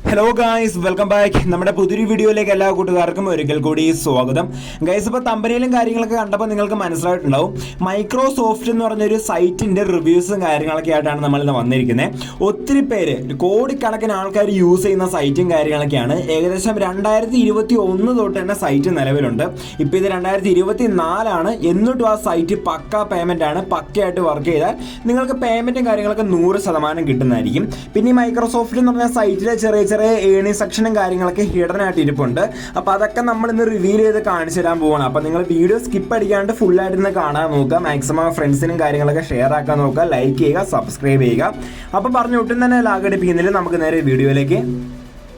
Hello guys, welcome back. നമ്മുടെ പുതിയൊരു വീഡിയോയിലേക്ക് എല്ലാ കൂട്ടുകാർക്കും ഒരിക്കൽ കൂടി സ്വാഗതം. ഗൈസ്, ഇപ്പോൾ തമ്പനയിലും കാര്യങ്ങളൊക്കെ കണ്ടപ്പോൾ നിങ്ങൾക്ക് മനസ്സിലായിട്ടുണ്ടാവും, മൈക്രോസോഫ്റ്റ് എന്ന് പറഞ്ഞൊരു സൈറ്റിൻ്റെ റിവ്യൂസും കാര്യങ്ങളൊക്കെ ആയിട്ടാണ് നമ്മളിന്ന് വന്നിരിക്കുന്നത്. ഒത്തിരി പേര്, കോടിക്കണക്കിന് ആൾക്കാർ യൂസ് ചെയ്യുന്ന സൈറ്റും കാര്യങ്ങളൊക്കെയാണ്. ഏകദേശം 2021 തൊട്ട് തന്നെ സൈറ്റ് നിലവിലുണ്ട്. ഇപ്പോൾ ഇത് 2024 എന്നിട്ടും ആ സൈറ്റ് പക്ക പേയ്മെൻ്റ് ആണ്. പക്കയായിട്ട് വർക്ക് ചെയ്താൽ നിങ്ങൾക്ക് പേയ്മെൻറ്റും കാര്യങ്ങളൊക്കെ 100% കിട്ടുന്നതായിരിക്കും. പിന്നെ ഈ മൈക്രോസോഫ്റ്റ് എന്ന് പറഞ്ഞ സൈറ്റിലെ ചെറിയ ഏണിംഗ് സെക്ഷനും കാര്യങ്ങളൊക്കെ ഹിഡൻ ആയിട്ട് ഇരിപ്പുണ്ട്. അപ്പോൾ അതൊക്കെ നമ്മൾ ഇന്ന് റിവീൽ ചെയ്ത് കാണിച്ചു തരാൻ പോവാണ്. അപ്പോൾ നിങ്ങൾ വീഡിയോ സ്കിപ്പ് അടിക്കാണ്ട് ഫുള്ളായിട്ട് ഇന്ന് കാണാൻ നോക്കുക. മാക്സിമം ഫ്രണ്ട്സിനും കാര്യങ്ങളൊക്കെ ഷെയർ ആക്കാൻ നോക്കുക, ലൈക്ക് ചെയ്യുക, സബ്സ്ക്രൈബ് ചെയ്യുക. അപ്പോൾ പറഞ്ഞ ഒട്ടും തന്നെ ലാഗടിപ്പിക്കുന്നില്ല, നമുക്ക് നേരെ വീഡിയോയിലേക്ക്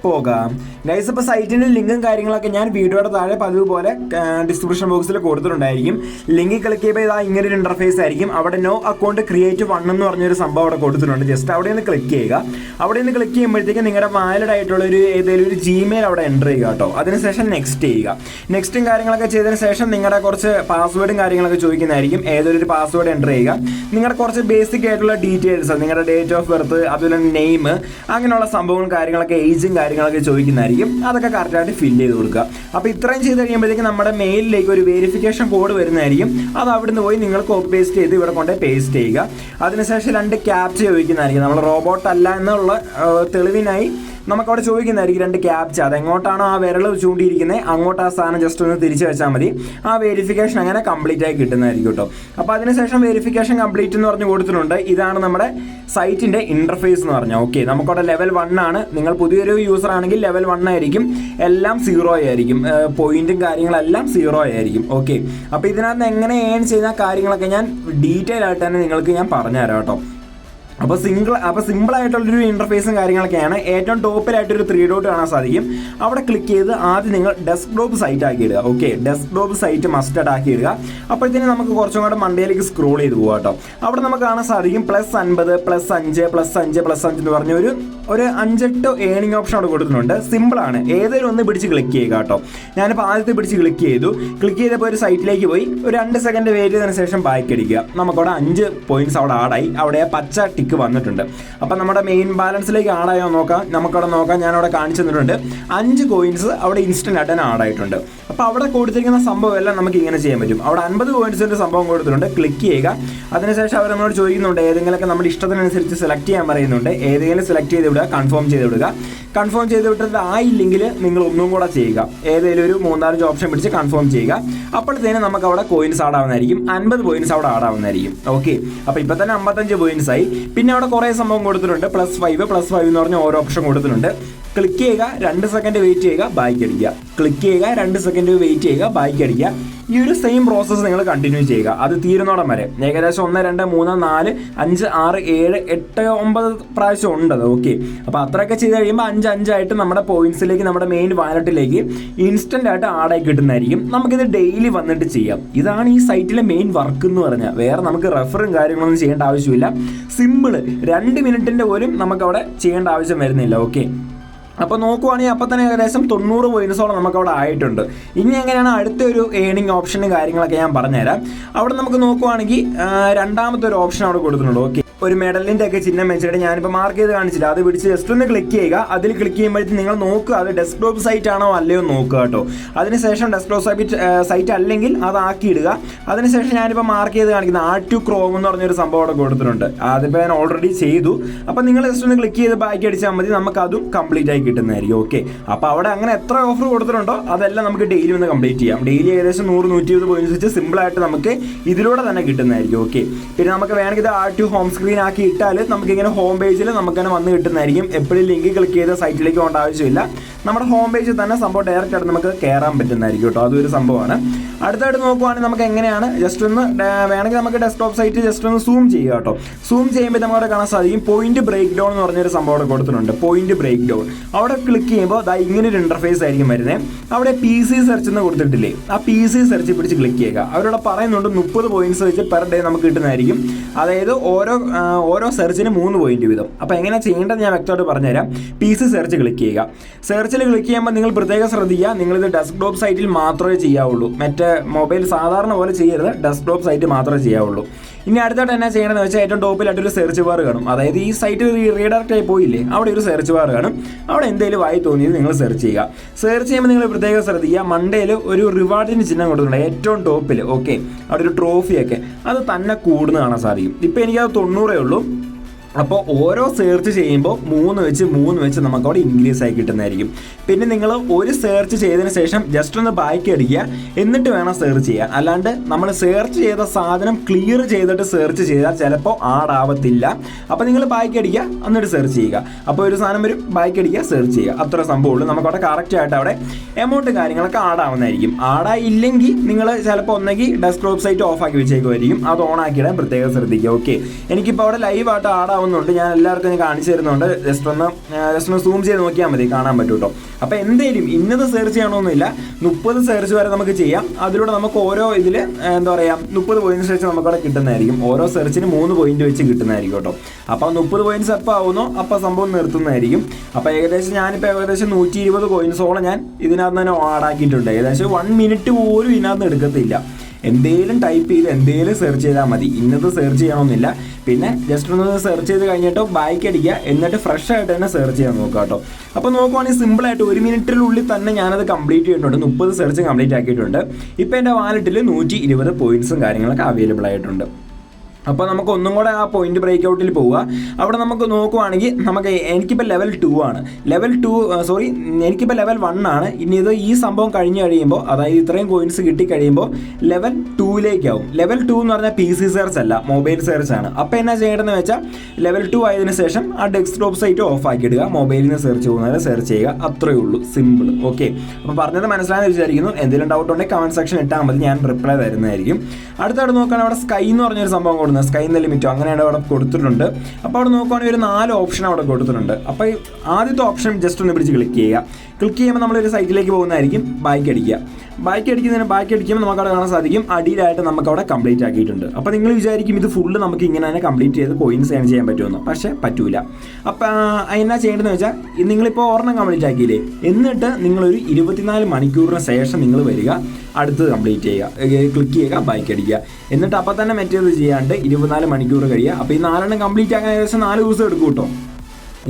പോകാം. ഗൈസ്, ഇപ്പോൾ സൈറ്റിൻ്റെ ലിങ്കും കാര്യങ്ങളൊക്കെ ഞാൻ വീഡിയോയുടെ താഴെ പതിവ് പോലെ ഡിസ്ക്രിപ്ഷൻ ബോക്സിൽ കൊടുത്തിട്ടുണ്ടായിരിക്കും. ലിങ്ക് ക്ലിക്ക് ചെയ്യുമ്പോൾ ഇതാ ഇങ്ങനൊരു ഇൻ്റർഫേസ് ആയിരിക്കും. അവിടെ നോ അക്കൗണ്ട് ക്രിയേറ്റ് 1 എന്ന് പറഞ്ഞൊരു സംഭവം അവിടെ കൊടുത്തിട്ടുണ്ട്. ജസ്റ്റ് അവിടെ നിന്ന് ക്ലിക്ക് ചെയ്യുക. അവിടെ നിന്ന് ക്ലിക്ക് ചെയ്യുമ്പോഴത്തേക്കും നിങ്ങളുടെ വാലിഡ് ആയിട്ടുള്ള ഏതെങ്കിലും ഒരു ജിമെയിൽ അവിടെ എൻ്റർ ചെയ്യുക കേട്ടോ. അതിനുശേഷം നെക്സ്റ്റ് ചെയ്യുക. നെക്സ്റ്റും കാര്യങ്ങളൊക്കെ ചെയ്തതിന് ശേഷം നിങ്ങളുടെ കുറച്ച് പാസ്വേഡും കാര്യങ്ങളൊക്കെ ചോദിക്കുന്നതായിരിക്കും. ഏതൊരു പാസ്വേഡ് എൻ്റർ ചെയ്യുക. നിങ്ങളുടെ കുറച്ച് ബേസിക് ആയിട്ടുള്ള ഡീറ്റെയിൽസ്, നിങ്ങളുടെ ഡേറ്റ് ഓഫ് ബർത്ത്, അതുപോലെ നെയിം, അങ്ങനെയുള്ള സംഭവങ്ങളും കാര്യങ്ങളൊക്കെ, ഏജും കാര്യങ്ങളൊക്കെ ചോദിക്കുന്നതായിരിക്കും. അതൊക്കെ കറക്റ്റായിട്ട് ഫില്ല് ചെയ്ത് കൊടുക്കുക. അപ്പോൾ ഇത്രയും ചെയ്ത് കഴിയുമ്പോഴത്തേക്കും നമ്മുടെ മെയിലിലേക്ക് ഒരു വെരിഫിക്കേഷൻ കോഡ് വരുന്നതായിരിക്കും. അത് അവിടുന്ന് പോയി നിങ്ങൾ കോപ്പി പേസ്റ്റ് ചെയ്ത് ഇവിടെ കൊണ്ട് പേസ്റ്റ് ചെയ്യുക. അതിനുശേഷം 2 ക്യാപ്ച ചോദിക്കുന്നതായിരിക്കും. നമ്മൾ റോബോട്ട് അല്ല എന്നുള്ള തെളിവിനായി നമുക്കവിടെ ചോദിക്കുന്നതായിരിക്കും 2 ക്യാപ്ച. അതെങ്ങോട്ടാണോ ആ വിരൽ ചൂണ്ടിയിരിക്കുന്നത് അങ്ങോട്ട് ആ സാധനം ജസ്റ്റ് ഒന്ന് തിരിച്ചു വെച്ചാൽ മതി. ആ വെരിഫിക്കേഷൻ അങ്ങനെ കംപ്ലീറ്റ് ആയി കിട്ടുന്നതായിരിക്കും കേട്ടോ. അപ്പോൾ അതിനുശേഷം വെരിഫിക്കേഷൻ കംപ്ലീറ്റ് എന്ന് പറഞ്ഞ് കൊടുത്തിട്ടുണ്ട്. ഇതാണ് നമ്മുടെ സൈറ്റിൻ്റെ ഇൻ്റർഫേസ് എന്ന് പറഞ്ഞാൽ. ഓക്കെ, നമുക്കവിടെ ലെവൽ 1 ആണ്. നിങ്ങൾ പുതിയൊരു യൂസർ ആണെങ്കിൽ ലെവൽ 1 ആയിരിക്കും. എല്ലാം 0 ആയിരിക്കും. പോയിന്റും കാര്യങ്ങളെല്ലാം 0 ആയിരിക്കും. ഓക്കെ, അപ്പോൾ ഇതിനകത്ത് എങ്ങനെ ഏൺ ചെയ്യുന്ന കാര്യങ്ങളൊക്കെ ഞാൻ ഡീറ്റെയിൽ ആയിട്ട് തന്നെ നിങ്ങൾക്ക് ഞാൻ പറഞ്ഞുതരാം കേട്ടോ. അപ്പോൾ സിമ്പിളായിട്ടുള്ളൊരു ഇൻ്റർഫേസും കാര്യങ്ങളൊക്കെയാണ്. ഏറ്റവും ടോപ്പിലായിട്ടൊരു 3 ഡോട്ട് കാണാൻ സാധിക്കും. അവിടെ ക്ലിക്ക് ചെയ്ത് ആദ്യം നിങ്ങൾ ഡെസ്ക്ടോപ്പ് സൈറ്റ് ആക്കി ഇടുക. ഓക്കെ, ഡെസ്ക്ടോപ്പ് സൈറ്റ് മസ്റ്റായിട്ട് ആക്കി ഇടുക. അപ്പോഴത്തേനും നമുക്ക് കുറച്ചും കൂടെ മണ്ടയിലേക്ക് സ്ക്രോൾ ചെയ്ത് പോകാം കേട്ടോ. അവിടെ നമുക്ക് കാണാൻ സാധിക്കും +50, +5, +5, +5 എന്ന് പറഞ്ഞ ഒരു 5-8 ഏണിംഗ് ഓപ്ഷൻ അവിടെ കൊടുത്തിട്ടുണ്ട്. സിമ്പിളാണ്. ഏതെങ്കിലും ഒന്ന് പിടിച്ച് ക്ലിക്ക് ചെയ്യുക കേട്ടോ. ഞാനിപ്പോൾ ആദ്യത്തെ പിടിച്ച് ക്ലിക്ക് ചെയ്തപ്പോൾ ഒരു സൈറ്റിലേക്ക് പോയി ഒരു 2 സെക്കൻഡ് വെയിറ്റ് ചെയ്തതിന് ശേഷം ബാക്ക് അടിക്കുക. നമുക്കവിടെ 5 പോയിന്റ്സ് അവിടെ ആഡായി. അവിടെ പച്ച ടിക്ക് വന്നിട്ടുണ്ട്. അപ്പം നമ്മുടെ മെയിൻ ബാലൻസിലേക്ക് ആഡായോ നോക്കാം. നമുക്കവിടെ നോക്കാം. ഞാനവിടെ കാണിച്ചു തന്നിട്ടുണ്ട് 5 കോയിൻസ് അവിടെ ഇൻസ്റ്റന്റ് ആയിട്ട് തന്നെ ആഡായിട്ടുണ്ട്. അപ്പോൾ അവിടെ കൊടുത്തിരിക്കുന്ന സംഭവം എല്ലാം നമുക്ക് ഇങ്ങനെ ചെയ്യാൻ പറ്റും. അവിടെ 50 കോയിൻസിൻ്റെ സംഭവം കൊടുത്തിട്ടുണ്ട്. ക്ലിക്ക് ചെയ്യുക. അതിനുശേഷം അവർ നമ്മളോട് ചോദിക്കുന്നുണ്ട് ഏതെങ്കിലുമൊക്കെ നമ്മുടെ ഇഷ്ടത്തിനനുസരിച്ച് സെലക്ട് ചെയ്യാൻ പറയുന്നുണ്ട്. ഏതെങ്കിലും സെലക്ട് ചെയ്ത് വിടുക, കൺഫേം ചെയ്ത് വിടുക. കൺഫേം ചെയ്ത് വിട്ടിട്ട് ആയില്ലെങ്കിൽ നിങ്ങൾ ഒന്നും കൂടെ ചെയ്യുക. ഏതെങ്കിലും ഒരു 3-4 ഓപ്ഷൻ പിടിച്ച് കൺഫേം ചെയ്യുക. അപ്പോഴത്തേനും നമുക്ക് അവിടെ കോയിൻസ് ആഡാവുന്നതായിരിക്കും. 50 പോയിന്റ്സ് അവിടെ ആഡാവുന്നതായിരിക്കും. ഓക്കെ, അപ്പോൾ ഇപ്പോൾ തന്നെ 55 പോയിന്റ്സ് ആയി. പിന്നെ അവിടെ കുറേ സംഭവം കൊടുത്തിട്ടുണ്ട്. +5 എന്ന് പറഞ്ഞ ഓരോ ഓപ്ഷൻ കൊടുത്തിട്ടുണ്ട്. ക്ലിക്ക് ചെയ്യുക, 2 സെക്കൻഡ് വെയിറ്റ് ചെയ്യുക, ബാക്ക് അടിക്കുക. ക്ലിക്ക് ചെയ്യുക, 2 സെക്കൻഡ് വെയിറ്റ് ചെയ്യുക, ബാക്ക് അടിക്കുക. ഈ ഒരു സെയിം പ്രോസസ്സ് നിങ്ങൾ കണ്ടിന്യൂ ചെയ്യുക. അത് തീരുന്നോടം വരെ ഏകദേശം 1, 2, 3, 4, 5, 6, 7, 8, 9 പ്രാവശ്യം ഉണ്ടത്. ഓക്കെ, അപ്പോൾ അത്രയൊക്കെ ചെയ്ത് കഴിയുമ്പോൾ 5 ആയിട്ട് നമ്മുടെ പോയിന്റ്സിലേക്ക്, നമ്മുടെ മെയിൻ വാലറ്റിലേക്ക് ഇൻസ്റ്റന്റ് ആയിട്ട് ആഡായി കിട്ടുന്നതായിരിക്കും. നമുക്കിത് ഡെയിലി വന്നിട്ട് ചെയ്യാം. ഇതാണ് ഈ സൈറ്റിലെ മെയിൻ വർക്ക് എന്ന് പറഞ്ഞാൽ. വേറെ നമുക്ക് റെഫറും കാര്യങ്ങളൊന്നും ചെയ്യേണ്ട ആവശ്യമില്ല. സിമ്പിള്, 2 മിനിറ്റിൻ്റെ പോലും നമുക്കവിടെ ചെയ്യേണ്ട ആവശ്യം വരുന്നില്ല. ഓക്കെ, അപ്പോൾ നോക്കുവാണെങ്കിൽ അപ്പോൾ തന്നെ ഏകദേശം 90 പോയിന്റ്സോളം നമുക്കവിടെ ആയിട്ടുണ്ട്. ഇനി എങ്ങനെയാണ് അടുത്തൊരു ഏണിംഗ് ഓപ്ഷനും കാര്യങ്ങളൊക്കെ ഞാൻ പറഞ്ഞുതരാം. അവിടെ നമുക്ക് നോക്കുവാണെങ്കിൽ 2ാമത്തെ ഒരു ഓപ്ഷൻ അവിടെ കൊടുത്തിട്ടുണ്ട്. ഓക്കെ, ഒരു മെഡലിൻ്റെ ഒക്കെ ചിഹ്നം വെച്ചിട്ട് ഞാനിപ്പോൾ മാർക്ക് ചെയ്ത് കാണിച്ചില്ല. അത് പിടിച്ച് ജസ്റ്റ് ഒന്ന് ക്ലിക്ക് ചെയ്യുക. അതിൽ ക്ലിക്ക് ചെയ്യുമ്പോഴത്തേക്ക് നിങ്ങൾ നോക്കുക അത് ഡെസ്ക്ടോപ്പ് സൈറ്റ് ആണോ അല്ലയോ നോക്കുക കേട്ടോ. അതിനുശേഷം ഡെസ്ക്ടോപ്പ് സൈറ്റ് അല്ലെങ്കിൽ അതാക്കിയിടുക. അതിനുശേഷം ഞാനിപ്പോൾ മാർക്ക് ചെയ്ത് കാണിക്കുന്ന R2 Chrome എന്ന് പറഞ്ഞൊരു സംഭവം അവിടെ കൊടുത്തിട്ടുണ്ട്. അതിപ്പോൾ ഞാൻ ഓൾറെഡി ചെയ്തു. അപ്പോൾ നിങ്ങൾ ജസ്റ്റ് ഒന്ന് ക്ലിക്ക് ചെയ്ത് ബാക്ക് അടിച്ചാൽ മതി. നമുക്കതും കംപ്ലീറ്റ് ആയി കിട്ടുന്നതായിരിക്കും. ഓക്കെ, അപ്പോൾ അവിടെ അങ്ങനെ എത്ര ഓഫർ കൊടുത്തിട്ടുണ്ടോ അതെല്ലാം നമുക്ക് ഡെയിലി ഒന്ന് കംപ്ലീറ്റ് ചെയ്യാം. ഡെയിലി ഏകദേശം 100-120 പോയിന്റ്സ് വെച്ച് സിമ്പിളായിട്ട് നമുക്ക് ഇതിലൂടെ തന്നെ കിട്ടുന്നതായിരിക്കും. ഓക്കെ, പിന്നെ നമുക്ക് വേണമെങ്കിൽ ഇത് R2 ഹോം സ്ക്രീൻ ആക്കി ഇട്ടാൽ നമുക്കിങ്ങനെ ഹോം പേജിൽ നമുക്കങ്ങനെ വന്ന് കിട്ടുന്നതായിരിക്കും. എപ്പോഴും ലിങ്ക് ക്ലിക്ക് ചെയ്ത് സൈറ്റിലേക്ക് പോകേണ്ട ആവശ്യമില്ല. നമ്മുടെ ഹോം പേജിൽ തന്നെ സംഭവം ഡയറക്റ്റ് ആയിട്ട് നമുക്ക് കയറാൻ പറ്റുന്നതായിരിക്കും കേട്ടോ. അതൊരു സംഭവമാണ്. അടുത്തായിട്ട് നോക്കുവാണെങ്കിൽ നമുക്ക് എങ്ങനെയാണ് ജസ്റ്റ് ഒന്ന് വേണമെങ്കിൽ നമുക്ക് ഡെസ്ക്ടോപ്പ് സൈറ്റ് ജസ്റ്റ് ഒന്ന് സൂം ചെയ്യുക കേട്ടോ. സൂം ചെയ്യുമ്പോൾ നമുക്കവിടെ കാണാൻ സാധിക്കും പോയിന്റ് ബ്രേക്ക് ഡൗൺ എന്ന് പറഞ്ഞൊരു സംഭവം അവിടെ കൊടുത്തിട്ടുണ്ട്. പോയിന്റ് ബ്രേക്ക് ഡൗൺ അവിടെ ക്ലിക്ക് ചെയ്യുമ്പോൾ ഇങ്ങനൊരു ഇൻ്റർഫേസ് ആയിരിക്കും വരുന്നത്. അവിടെ PC സെർച്ച് എന്ന് കൊടുത്തിട്ടില്ലേ, ആ PC സെർച്ച് പിടിച്ച് ക്ലിക്ക് ചെയ്യുക. അവരോട് പറയുന്നുണ്ട് 30 പോയിന്റ്സ് വെച്ച് പെർ ഡേ നമുക്ക് കിട്ടുന്നതായിരിക്കും. അതായത് ഓരോ സെർച്ചിന് 3 പോയിന്റ് വീതം. അപ്പോൾ എങ്ങനെ ചെയ്യേണ്ടത് ഞാൻ വ്യക്തമായിട്ട് പറഞ്ഞുതരാം. PC സെർച്ച് ക്ലിക്ക് ചെയ്യുക. സെർച്ച് സെർച്ചിൽ ക്ലിക്ക് ചെയ്യുമ്പോൾ നിങ്ങൾ പ്രത്യേകം ശ്രദ്ധിക്കുക, നിങ്ങളിത് ഡെസ്ക്ടോപ്പ് സൈറ്റിൽ മാത്രമേ ചെയ്യാവുള്ളൂ. മറ്റേ മൊബൈൽ സാധാരണ പോലെ ചെയ്യരുത്, ഡെസ്ക്ടോപ്പ് സൈറ്റ് മാത്രമേ ചെയ്യാവുള്ളൂ. ഇനി അടുത്തായിട്ട് എന്നാ ചെയ്യണമെന്ന് വെച്ചാൽ ഏറ്റവും ടോപ്പിലായിട്ടൊരു സെർച്ച് ബാർ കാണും. അതായത് ഈ സൈറ്റ് റീഡയറക്റ്റ് ആയി പോയില്ലേ, അവിടെ ഒരു സെർച്ച് ബാർ കാണും. അവിടെ എന്തെങ്കിലും ആയി തോന്നിയത് നിങ്ങൾ സെർച്ച് ചെയ്യുക. സെർച്ച് ചെയ്യുമ്പോൾ നിങ്ങൾ പ്രത്യേകം ശ്രദ്ധിക്കുക, മണ്ടയിൽ ഒരു റിവാർഡിന് ചിഹ്നം കൊടുത്തിട്ടുണ്ട് ഏറ്റവും ടോപ്പിൽ. ഓക്കെ, അവിടെ ഒരു ട്രോഫിയൊക്കെ അത് തന്നെ കൂടുന്ന കാണാൻ സാധിക്കും. ഇപ്പോൾ എനിക്കത് 90 ഉള്ളൂ. അപ്പോൾ ഓരോ സെർച്ച് ചെയ്യുമ്പോൾ 3 വെച്ച് നമുക്ക് അവിടെ ഇൻക്രീസ് ആയി കിട്ടുന്നതായിരിക്കും. പിന്നെ നിങ്ങൾ ഒരു സെർച്ച് ചെയ്തതിന് ശേഷം ജസ്റ്റ് ഒന്ന് ബാക്ക് അടിക്കുക, എന്നിട്ട് വേണം സെർച്ച് ചെയ്യാൻ. അല്ലാണ്ട് നമ്മൾ സെർച്ച് ചെയ്ത സാധനം ക്ലിയർ ചെയ്തിട്ട് സെർച്ച് ചെയ്താൽ ചിലപ്പോൾ ആഡാവത്തില്ല. അപ്പോൾ നിങ്ങൾ ബാക്ക് അടിക്കുക, എന്നിട്ട് സെർച്ച് ചെയ്യുക. അപ്പോൾ ഒരു സാധനം വരും, ബാക്ക് അടിക്കുക, സെർച്ച് ചെയ്യുക, അത്ര സംഭവമുള്ളൂ. നമുക്കവിടെ കറക്റ്റായിട്ട് അവിടെ എമൗണ്ട് കാര്യങ്ങളൊക്കെ ആഡാവുന്നതായിരിക്കും. ആഡായില്ലെങ്കിൽ നിങ്ങൾ ചിലപ്പോൾ ഒന്നെങ്കിൽ ഡെസ്ക്ടോപ്പ് സൈറ്റ് ഓഫ് ആക്കി വെച്ചേക്കുമായിരിക്കും. അത് ഓൺ ആക്കിയിടാൻ പ്രത്യേകം ശ്രദ്ധിക്കുക. ഓക്കെ, എനിക്കിപ്പോൾ അവിടെ ലൈവായിട്ട് ആഡാവുന്നുണ്ട്, ഞാൻ എല്ലാവർക്കും ഞാൻ കാണിച്ചു തരുന്നുണ്ട്. ജസ്റ്റ് ഒന്ന് സൂം ചെയ്ത് നോക്കിയാൽ മതി, കാണാൻ പറ്റും കേട്ടോ. അപ്പോൾ എന്തെങ്കിലും ഇന്നത് സെർച്ച് ചെയ്യണമെന്നില്ല, 30 സെർച്ച് വരെ നമുക്ക് ചെയ്യാം. അതിലൂടെ നമുക്ക് ഓരോ ഇതിൽ എന്താ പറയുക 30 പോയിന്റ്സ് വെച്ച് നമുക്കവിടെ കിട്ടുന്നതായിരിക്കും. ഓരോ സെർച്ചിന് 3 പോയിന്റ് വെച്ച് കിട്ടുന്നതായിരിക്കും കേട്ടോ. അപ്പോൾ 30 പോയിന്റ്സ് എപ്പോൾ ആവുന്നോ അപ്പോൾ സംഭവം നിർത്തുന്നതായിരിക്കും. അപ്പോൾ ഞാനിപ്പോൾ ഏകദേശം 120 കോയിൻസോളം ഞാൻ ഇതിനകത്ത് തന്നെ ആഡാക്കിയിട്ടുണ്ട്. ഏകദേശം 1 മിനിറ്റ് പോലും ഇതിനകത്ത് എടുക്കത്തില്ല. എന്തെങ്കിലും ടൈപ്പ് ചെയ്ത് എന്തെങ്കിലും സെർച്ച് ചെയ്താൽ മതി, ഇന്നത് സെർച്ച് ചെയ്യണമെന്നില്ല. പിന്നെ ജസ്റ്റ് ഒന്ന് സെർച്ച് ചെയ്ത് കഴിഞ്ഞിട്ട് ബാക്ക് അടിക്കുക, എന്നിട്ട് ഫ്രഷ് ആയിട്ട് തന്നെ സെർച്ച് ചെയ്യാൻ നോക്കുക കേട്ടോ. അപ്പോൾ നോക്കുവാണെങ്കിൽ സിമ്പിളായിട്ട് 1 മിനിറ്റിനുള്ളിൽ തന്നെ ഞാനത് കംപ്ലീറ്റ് ചെയ്തിട്ടുണ്ട്. 30 സെർച്ച് കംപ്ലീറ്റ് ആക്കിയിട്ടുണ്ട്. ഇപ്പോൾ എൻ്റെ വാലറ്റിൽ 120 പോയിന്റ്സും കാര്യങ്ങളൊക്കെ അവൈലബിൾ ആയിട്ടുണ്ട്. അപ്പോൾ നമുക്ക് ഒന്നും കൂടെ ആ പോയിന്റ് ബ്രേക്ക് ഔട്ടിൽ പോവുക. അവിടെ നമുക്ക് നോക്കുവാണെങ്കിൽ എനിക്കിപ്പോൾ ലെവൽ 2 ആണ്. എനിക്കിപ്പോൾ ലെവൽ 1 ആണ്. ഇനി ഈ സംഭവം കഴിഞ്ഞ് കഴിയുമ്പോൾ, അതായത് ഇത്രയും കോയിൻസ് കിട്ടിക്കഴിയുമ്പോൾ ലെവൽ 2ലേക്കാവും. ലെവൽ 2 എന്ന് പറഞ്ഞാൽ PC സെർച്ച് അല്ല, മൊബൈൽ സെർച്ച് ആണ്. അപ്പോൾ എന്നാ ചെയ്യേണ്ടതെന്ന് വെച്ചാൽ ലെവൽ 2 ആയതിനു ശേഷം ആ ഡെസ്ക്ടോപ്പ് സൈറ്റ് ഓഫ് ആക്കിയിടുക, മൊബൈലിൽ നിന്ന് സെർച്ച് പോകുന്നവരെ സെർച്ച് ചെയ്യുക, അത്രയേ ഉള്ളൂ, സിമ്പിൾ. ഓക്കെ, അപ്പോൾ പറഞ്ഞത് മനസ്സിലായെന്ന് വിചാരിക്കുന്നു. എന്തെങ്കിലും ഡൗട്ട് ഉണ്ടെങ്കിൽ കമൻറ്റ് സെക്ഷൻ ഇട്ടാൽ മതി, ഞാൻ റിപ്ലൈ തരുന്നതായിരിക്കും. അടുത്തായിട്ട് നോക്കുകയാണെങ്കിൽ അവിടെ സ്കൈ എന്ന് പറഞ്ഞൊരു സംഭവം കൊടുക്കുന്നത്, സ്കൈ എന്ന ലിമിറ്റോ അങ്ങനെയാണ് അവിടെ കൊടുത്തിട്ടുണ്ട്. അപ്പോൾ അവിടെ നോക്കുകയാണെങ്കിൽ ഒരു 4 ഓപ്ഷൻ അവിടെ കൊടുത്തിട്ടുണ്ട്. അപ്പോൾ ആദ്യത്തെ ഓപ്ഷൻ ജസ്റ്റ് ഒന്ന് പിടിച്ച് ക്ലിക്ക് ചെയ്യുക. ക്ലിക്ക് ചെയ്യുമ്പോൾ നമ്മളൊരു സൈറ്റിലേക്ക് പോകുന്നതായിരിക്കും. ബാക്ക് അടിക്കുമ്പോൾ നമുക്കവിടെ കാണാൻ സാധിക്കും അടിയിലായിട്ട് നമുക്കവിടെ കംപ്ലീറ്റ് ആക്കിയിട്ടുണ്ട്. അപ്പോൾ നിങ്ങൾ വിചാരിക്കും ഇത് ഫുള്ള് നമുക്ക് ഇങ്ങനെ തന്നെ കംപ്ലീറ്റ് ചെയ്ത് കോയിൻസ് ഏൺ ചെയ്യാൻ പറ്റുമെന്ന്. പക്ഷേ പറ്റൂല. അപ്പോൾ എന്നാ ചെയ്യേണ്ടതെന്ന് വെച്ചാൽ നിങ്ങളിപ്പോൾ ഒരെണ്ണം കംപ്ലീറ്റ് ആക്കിയില്ലേ, എന്നിട്ട് നിങ്ങളൊരു 24 മണിക്കൂറിന് ശേഷം നിങ്ങൾ വരിക, അടുത്തത് കംപ്ലീറ്റ് ചെയ്യുക, ക്ലിക്ക് ചെയ്യുക, ബാക്ക് അടിക്കുക. എന്നിട്ട് അപ്പോൾ തന്നെ മറ്റേത് ചെയ്യാണ്ട് 24 മണിക്കൂർ കഴിയുക. അപ്പോൾ ഈ 4 കംപ്ലീറ്റ് ആക്കാൻ ഏകദേശം 4 ദിവസം എടുക്കും കേട്ടോ.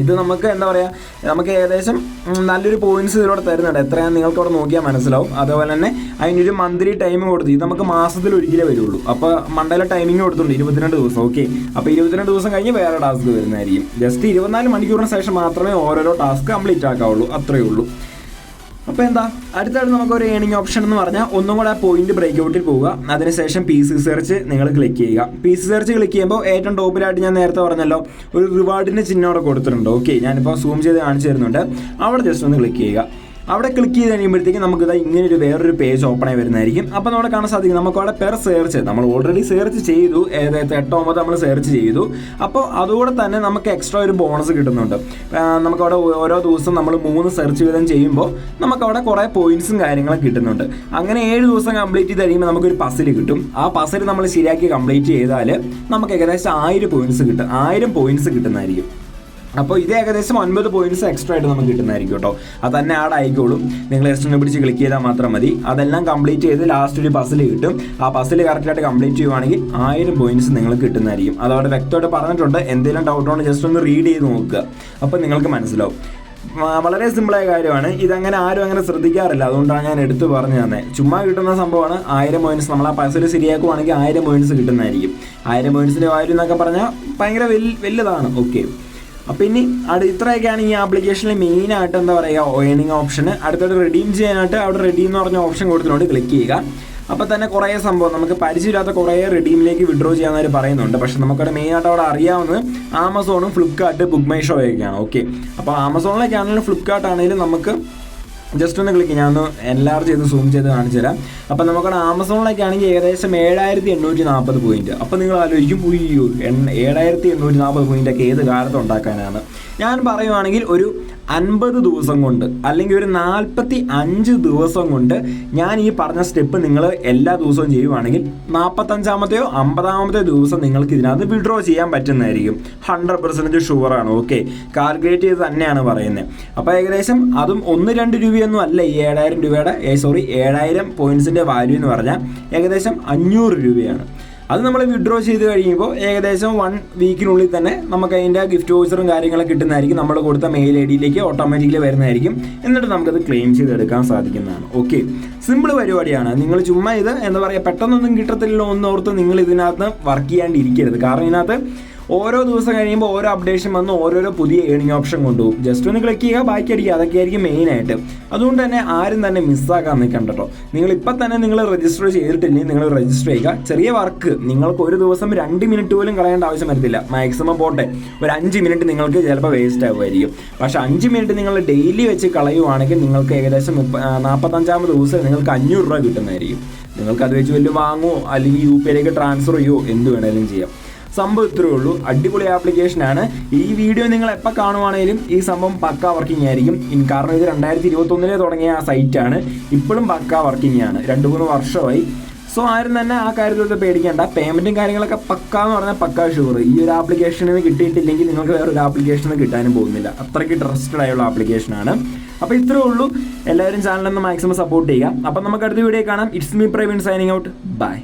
ഇത് നമുക്ക് എന്താ പറയുക, നമുക്ക് ഏകദേശം നല്ലൊരു പോയിന്റ്സ് ഇതിലൂടെ തരുന്നുണ്ട്. എത്രയാണ് നിങ്ങൾക്ക് അവിടെ നോക്കിയാൽ മനസ്സിലാവും. അതുപോലെ തന്നെ അതിനൊരു മന്ത്ലി ടൈം കൊടുത്തു. ഇത് നമുക്ക് മാസത്തിൽ ഒരിക്കലേ വരുള്ളൂ. അപ്പോൾ മണ്ടയിലെ ടൈമിംഗ് കൊടുത്തിട്ടുണ്ട് 22 ദിവസം. ഓക്കെ, അപ്പോൾ 22 ദിവസം കഴിഞ്ഞ് വേറെ ടാസ്ക് വരുന്നതായിരിക്കും. ജസ്റ്റ് 24 മണിക്കൂറിന് ശേഷം മാത്രമേ ഓരോരോ ടാസ്ക് കംപ്ലീറ്റ് ആക്കാവുള്ളൂ, അത്രയേ ഉള്ളൂ. അപ്പോൾ എന്താ അടുത്തായിട്ട് നമുക്കൊരു ഏണിംഗ് ഓപ്ഷൻ എന്ന് പറഞ്ഞാൽ ഒന്നും കൂടെ ആ പോയിന്റ് ബ്രേക്ക് ഔട്ടിൽ പോവുക. അതിനുശേഷം PC സെർച്ച് നിങ്ങൾ ക്ലിക്ക് ചെയ്യുക. PC സെർച്ച് ക്ലിക്ക് ചെയ്യുമ്പോൾ ഏറ്റവും ടോപ്പിലായിട്ട് ഞാൻ നേരത്തെ പറഞ്ഞല്ലോ ഒരു റിവാർഡിൻ്റെ ചിഹ്നം അവിടെ കൊടുത്തിട്ടുണ്ട്. ഓക്കെ, ഞാനിപ്പോൾ സൂം ചെയ്ത് കാണിച്ചു തരുന്നുണ്ട്. അവിടെ ജസ്റ്റ് ഒന്ന് ക്ലിക്ക് ചെയ്യുക. അവിടെ ക്ലിക്ക് ചെയ്ത് കഴിയുമ്പോഴത്തേക്കും നമുക്കിത് ഇങ്ങനെ വേറൊരു പേജ് ഓപ്പൺ ആയി വരുന്നതായിരിക്കും. അപ്പോൾ നമ്മുടെ കാണാൻ സാധിക്കും നമുക്കവിടെ പെർ സെർച്ച് നമ്മൾ ഓൾറെഡി സെർച്ച് ചെയ്തു, ഏതായത് 8-9 നമ്മൾ സെർച്ച് ചെയ്തു. അപ്പോൾ അതുകൂടെ തന്നെ നമുക്ക് എക്സ്ട്രാ ഒരു ബോണസ് കിട്ടുന്നുണ്ട്. നമുക്കവിടെ ഓരോ ദിവസം നമ്മൾ 3 സെർച്ച് വീതം ചെയ്യുമ്പോൾ നമുക്കവിടെ കുറേ പോയിന്റ്സും കാര്യങ്ങളും കിട്ടുന്നുണ്ട്. അങ്ങനെ 7 ദിവസം കംപ്ലീറ്റ് ചെയ്ത് കഴിയുമ്പോൾ നമുക്കൊരു പസിൽ കിട്ടും. ആ പസിൽ നമ്മൾ ശരിയാക്കി കംപ്ലീറ്റ് ചെയ്താൽ നമുക്ക് ഏകദേശം 1000 പോയിന്റ്സ് കിട്ടും. 1000 പോയിന്റ്സ് കിട്ടുന്നതായിരിക്കും. അപ്പോൾ ഇത് ഏകദേശം 9 പോയിന്റ്സ് എക്സ്ട്രാ ആയിട്ട് നമുക്ക് കിട്ടുന്നതായിരിക്കും കേട്ടോ. അത് തന്നെ ആഡ് ആയിക്കോളും. നിങ്ങൾ ജസ്റ്റ് ഒന്ന് പിടിച്ച് ക്ലിക്ക് ചെയ്താൽ മാത്രം മതി. അതെല്ലാം കംപ്ലീറ്റ് ചെയ്ത് ലാസ്റ്റ് ഒരു പസിൽ കിട്ടും. ആ പസിൽ കറക്റ്റായിട്ട് കംപ്ലീറ്റ് ചെയ്യുവാണെങ്കിൽ 1000 പോയിന്റ്സ് നിങ്ങൾക്ക് കിട്ടുന്നതായിരിക്കും. അതവിടെ വ്യക്തമായിട്ട് പറഞ്ഞിട്ടുണ്ട്. എന്തെങ്കിലും ഡൗട്ട് ഉണ്ടെങ്കിൽ ജസ്റ്റ് ഒന്ന് റീഡ് ചെയ്ത് നോക്കുക, അപ്പോൾ നിങ്ങൾക്ക് മനസ്സിലാവും. വളരെ സിമ്പിളായ കാര്യമാണ്. ഇതങ്ങനെ ആരും അങ്ങനെ ശ്രദ്ധിക്കാറില്ല, അതുകൊണ്ടാണ് ഞാൻ എടുത്തു പറഞ്ഞു തന്നെ. ചുമ്മാ കിട്ടുന്ന സംഭവമാണ്. 1000 പോയിന്റ്സ് നമ്മൾ ആ പസിൽ ശരിയാക്കുവാണെങ്കിൽ 1000 പോയിന്റ്സ് കിട്ടുന്നതായിരിക്കും. 1000 പോയിന്റ്സിൻ്റെ വാല്യൂ എന്നൊക്കെ പറഞ്ഞാൽ ഭയങ്കര വലുതാണ്. ഓക്കെ, അപ്പോൾ ഇനി ഇത്രയൊക്കെയാണ് ഈ ആപ്ലിക്കേഷനിൽ മെയിനായിട്ട് എന്താ പറയുക ഏണിംഗ് ഓപ്ഷന്. അടുത്തോട്ട് റെഡീം ചെയ്യാനായിട്ട് അവിടെ റെഡീം എന്ന് പറഞ്ഞ ഓപ്ഷൻ കൊടുത്തിട്ടുണ്ട്. ക്ലിക്ക് ചെയ്യുക. അപ്പോൾ തന്നെ കുറേ സംഭവം നമുക്ക് പരിചയമില്ലാത്ത കുറേ റെഡീമിലേക്ക് വിഡ്രോ ചെയ്യാമെന്നവർ പറയുന്നുണ്ട്. പക്ഷേ നമുക്കവിടെ മെയിനായിട്ട് അവിടെ അറിയാവുന്നത് ആമസോണും ഫ്ലിപ്കാർട്ട്, ബുക്ക് മൈ ഷോ ഒക്കെയാണ്. ഓക്കെ, അപ്പോൾ ആമസോണിലേക്കാണെങ്കിലും ഫ്ലിപ്കാർട്ട് ആണെങ്കിലും നമുക്ക് ജസ്റ്റ് ഒന്ന് ക്ലിക്ക്, ഞാനൊന്ന് എൻലാർജ് ചെയ്ത് സൂം ചെയ്ത് കാണിച്ചു തരാം. അപ്പോൾ നമുക്കവിടെ ആമസോണിലേക്കാണെങ്കിൽ ഏകദേശം 7840 പോയിന്റ്. അപ്പോൾ നിങ്ങൾ ആലോചിക്കും 7840 പോയിൻ്റൊക്കെ ഏത് കാലത്ത് ഉണ്ടാക്കാനാണ്. ഞാൻ പറയുവാണെങ്കിൽ ഒരു 50 ദിവസം കൊണ്ട് അല്ലെങ്കിൽ ഒരു 45 ദിവസം കൊണ്ട് ഞാൻ ഈ പറഞ്ഞ സ്റ്റെപ്പ് നിങ്ങൾ എല്ലാ ദിവസവും ചെയ്യുവാണെങ്കിൽ 45-ാമത്തെയോ 50-ാമത്തെയോ ദിവസം നിങ്ങൾക്ക് ഇതിനകത്ത് വിഡ്രോ ചെയ്യാൻ പറ്റുന്നതായിരിക്കും. 100% ഷുവറാണ്. ഓക്കെ, കാൽക്കുലേറ്റ് ചെയ്ത് തന്നെയാണ് പറയുന്നത്. അപ്പോൾ ഏകദേശം അതും 1-2 രൂപയൊന്നും അല്ല ഈ 7000 രൂപയുടെ 7000 പോയിന്റ്സിൻ്റെ വാല്യൂ എന്ന് പറഞ്ഞാൽ ഏകദേശം 500 രൂപയാണ്. അത് നമ്മൾ വിഡ്രോ ചെയ്ത് കഴിയുമ്പോൾ ഏകദേശം 1 വീക്കിനുള്ളിൽ തന്നെ നമുക്ക് അതിൻ്റെ ഗിഫ്റ്റ് വൗച്ചറും കാര്യങ്ങളൊക്കെ കിട്ടുന്നതായിരിക്കും. നമ്മൾ കൊടുത്ത മെയിൽ ഐ ഡിയിലേക്ക് ഓട്ടോമാറ്റിക്കലി വരുന്നതായിരിക്കും. എന്നിട്ട് നമുക്കത് ക്ലെയിം ചെയ്തെടുക്കാൻ സാധിക്കുന്നതാണ്. ഓക്കെ, സിമ്പിൾ പരിപാടിയാണ്. നിങ്ങൾ ചുമ്മാ ഇത് എന്താ പറയുക, പെട്ടെന്നൊന്നും കിട്ടത്തില്ലല്ലോ എന്നോർത്ത് നിങ്ങൾ ഇതിനകത്ത് വർക്ക് ചെയ്യാണ്ടിരിക്കരുത്. കാരണം ഇതിനകത്ത് ഓരോ ദിവസം കഴിയുമ്പോൾ ഓരോ അപ്ഡേഷൻ വന്ന് ഓരോരോ പുതിയ ഏണിംഗ് ഓപ്ഷൻ കൊണ്ടുപോകും. ജസ്റ്റ് ഒന്ന് ക്ലിക്ക് ചെയ്യുക, ബാക്കി അടിക്കുക, അതൊക്കെ ആയിരിക്കും മെയിനായിട്ട്. അതുകൊണ്ട് തന്നെ ആരും തന്നെ മിസ്സാക്കാൻ നിൽക്കണ്ട കേട്ടോ. നിങ്ങൾ ഇപ്പം തന്നെ നിങ്ങൾ രജിസ്റ്റർ ചെയ്തിട്ടില്ലെങ്കിൽ നിങ്ങൾ രജിസ്റ്റർ ചെയ്യുക. ചെറിയ വർക്ക്, നിങ്ങൾക്ക് ഒരു ദിവസം 2 മിനിറ്റ് പോലും കളയേണ്ട ആവശ്യം വരത്തില്ല. മാക്സിമം പോട്ടെ ഒരു 5 മിനിറ്റ് നിങ്ങൾക്ക് ചിലപ്പോൾ വേസ്റ്റ് ആകുമായിരിക്കും. പക്ഷേ 5 മിനിറ്റ് നിങ്ങൾ ഡെയിലി വെച്ച് കളയുവാണെങ്കിൽ നിങ്ങൾക്ക് ഏകദേശം 45-ാമത് ദിവസം നിങ്ങൾക്ക് 500 രൂപ കിട്ടുന്നതായിരിക്കും. നിങ്ങൾക്ക് അത് വെച്ച് വലിയ വാങ്ങുമോ അല്ലെങ്കിൽ UPIയിലേക്ക് ട്രാൻസ്ഫർ ചെയ്യുമോ എന്ത് വേണമെങ്കിലും ചെയ്യാം. സംഭവം ഇത്രയേ ഉള്ളൂ. അടിപൊളി ആപ്ലിക്കേഷനാണ്. ഈ വീഡിയോ നിങ്ങൾ എപ്പോൾ കാണുവാണെങ്കിലും ഈ സംഭവം പക്കാ വർക്കിംഗ് ആയിരിക്കും. കാരണം ഇത് 2021 തുടങ്ങിയ ആ സൈറ്റാണ്. ഇപ്പോഴും പക്കാ വർക്കിംഗ് ആണ്. 2-3 വർഷമായി. സോ ആരും തന്നെ ആ കാര്യത്തിൽ പേടിക്കേണ്ട. പേയ്മെൻറ്റും കാര്യങ്ങളൊക്കെ പക്കാ എന്ന് പറഞ്ഞാൽ പക്കാ ഷുവർ. ഈ ഒരു ആപ്ലിക്കേഷനിൽ നിന്ന് കിട്ടിയിട്ടില്ലെങ്കിൽ നിങ്ങൾക്ക് വേറൊരു ആപ്ലിക്കേഷനിൽ കിട്ടാനും പോകുന്നില്ല. അത്രയ്ക്ക് ട്രസ്റ്റഡ് ആയുള്ള ആപ്ലിക്കേഷനാണ്. അപ്പോൾ ഇത്രയേ ഉള്ളൂ. എല്ലാവരും ചാനലൊന്ന് മാക്സിമം സപ്പോർട്ട് ചെയ്യുക. അപ്പം നമുക്ക് അടുത്ത വീഡിയോ കാണാം. It's me Praveen signing out. By.